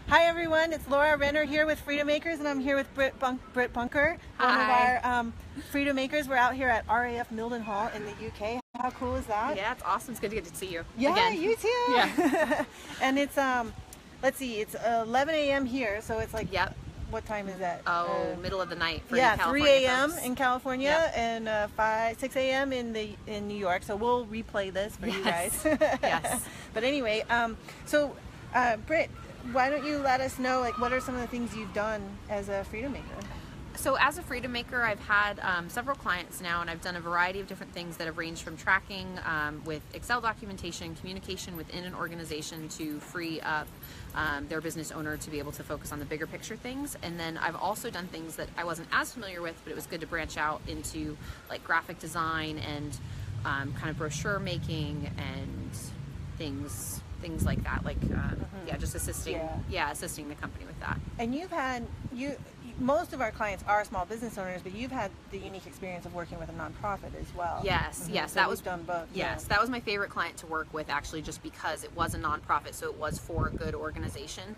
Hi everyone, it's Laura Renner here with Freedom Makers, and I'm here with Britt Bunker, one of our Freedom Makers. We're out here at RAF Mildenhall in the UK. How cool is that? Yeah, it's awesome. It's good to get to see you. Yeah, again. You too. Yeah. And it's let's see, it's 11 a.m. here, so it's like, yep. What time is that? Middle of the night for yeah, California 3 a.m. folks. in California, Yep. and 6 a.m. in New York. So we'll replay this for you guys. Yes. But anyway, Britt, why don't you let us know, like, what are some of the things you've done as a Freedom Maker? So as a Freedom Maker, I've had several clients now, and I've done a variety of different things that have ranged from tracking with Excel documentation, communication within an organization to free up their business owner to be able to focus on the bigger picture things. And then I've also done things that I wasn't as familiar with, but it was good to branch out into, like graphic design and kind of brochure making and things like that, like just assisting assisting the company with that. And most of our clients are small business owners, but you've had the unique experience of working with a nonprofit as well. Yes, yes, so that was done both. Yes, that was my favorite client to work with, actually, just because it was a nonprofit, so it was for a good organization,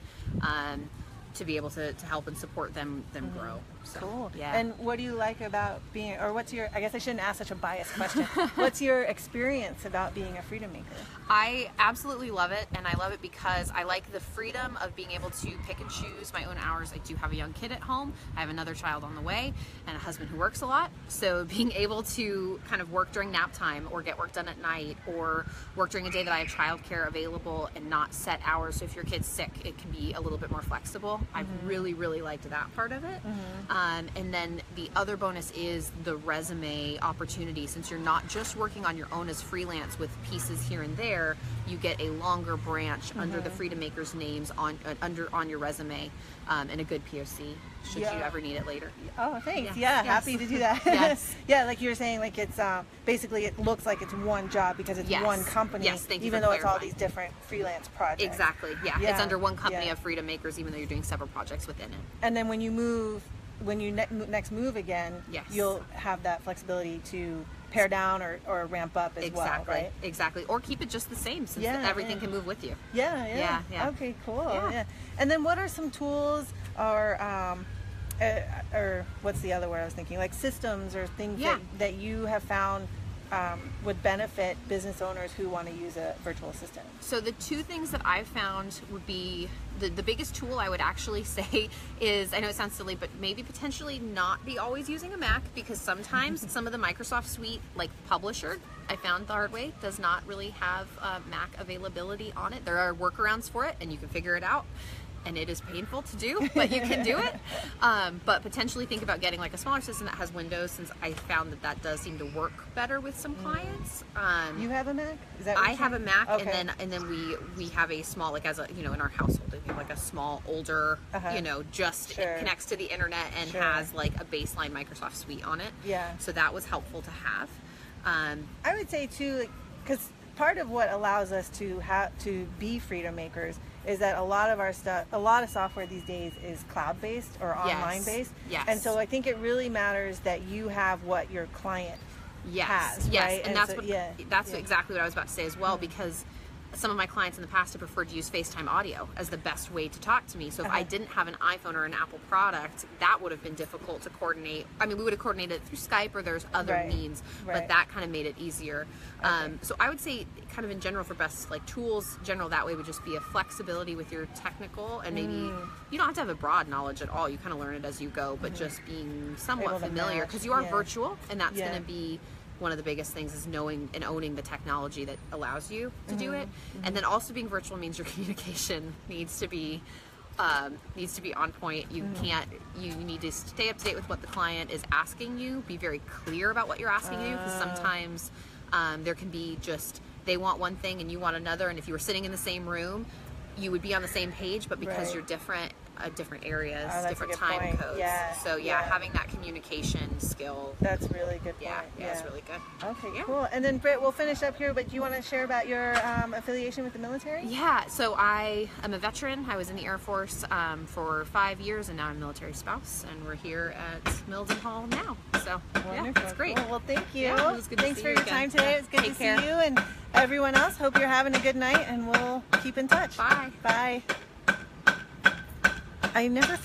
to be able to help and support them grow. So, cool. Yeah. And what do you like about being, or what's your, I guess I shouldn't ask such a biased question, what's your experience about being a Freedom Maker? I absolutely love it, and I love it because I like the freedom of being able to pick and choose my own hours. I do have a young kid at home, I have another child on the way, and a husband who works a lot, so being able to kind of work during nap time or get work done at night or work during a day that I have childcare available and not set hours, so if your kid's sick, it can be a little bit more flexible. I've really, really liked that part of it. And then the other bonus is the resume opportunity. Since you're not just working on your own as freelance with pieces here and there, you get a longer branch under the Freedom Makers names on your resume, and a good POC should you ever need it later. Oh, thanks. Yes. Yeah, Yes. happy to do that. Yes. Yeah, like you were saying, like it's basically it looks like it's one job because it's one company, Yes, thank you even for though it's all clarifying. these different freelance projects. Exactly. Yeah. Yeah. It's under one company Yeah. of Freedom Makers, even though you're doing several projects within it. And then when you next move again, Yes. you'll have that flexibility to pare down or ramp up as well, right? Exactly. Or keep it just the same, since everything can move with you. Yeah. Okay, cool. Yeah. And then what are some tools or what's the other word I was thinking? Like systems or things that you have found would benefit business owners who want to use a virtual assistant? So the two things that I've found would be the biggest tool I would actually say is, I know it sounds silly, but maybe potentially not be always using a Mac, because sometimes some of the Microsoft Suite, like Publisher, I found the hard way, does not really have Mac availability on it. There are workarounds for it, and you can figure it out. And it is painful to do, but you can do it. But potentially think about getting like a smaller system that has Windows, since I found that does seem to work better with some clients. You have a Mac? Is that what I have a Mac, okay. and then we have a small, like, as a, in our household, we have like a small older, just it connects to the internet and has like a baseline Microsoft Suite on it. Yeah. So that was helpful to have. I would say too, because part of what allows us to be Freedom Makers is that a lot of software these days is cloud-based or online-based. Yes. And so I think it really matters that you have what your client has, yes, right? and that's exactly what I was about to say as well, because some of my clients in the past have preferred to use FaceTime audio as the best way to talk to me. So if I didn't have an iPhone or an Apple product, that would have been difficult to coordinate. I mean, we would have coordinated it through Skype, or there's other means, but that kind of made it easier. So I would say, kind of in general, for best like tools, general that way would just be a flexibility with your technical, and maybe you don't have to have a broad knowledge at all. You kind of learn it as you go, but just being somewhat familiar, because you are virtual, and that's going to be one of the biggest things, is knowing and owning the technology that allows you to do it. And then also being virtual means your communication needs to be on point. You need to stay up to date with what the client is asking you, be very clear about what you're asking you, because sometimes there can be just, they want one thing and you want another, and if you were sitting in the same room, you would be on the same page, but because you're different areas, different time codes. So having that communication skill. That's a really good point. Yeah, it's really good. Okay, cool. And then Britt, we'll finish up here, but do you want to share about your affiliation with the military? Yeah, so I am a veteran. I was in the Air Force for 5 years, and now I'm a military spouse, and we're here at Mildenhall now. So wonderful. It's great. Cool. Well, thank you. Yeah, it was good to Thanks see for you your again. time today. It's good Take to care. see you, and everyone else. Hope you're having a good night, and we'll keep in touch. Bye. Bye. I never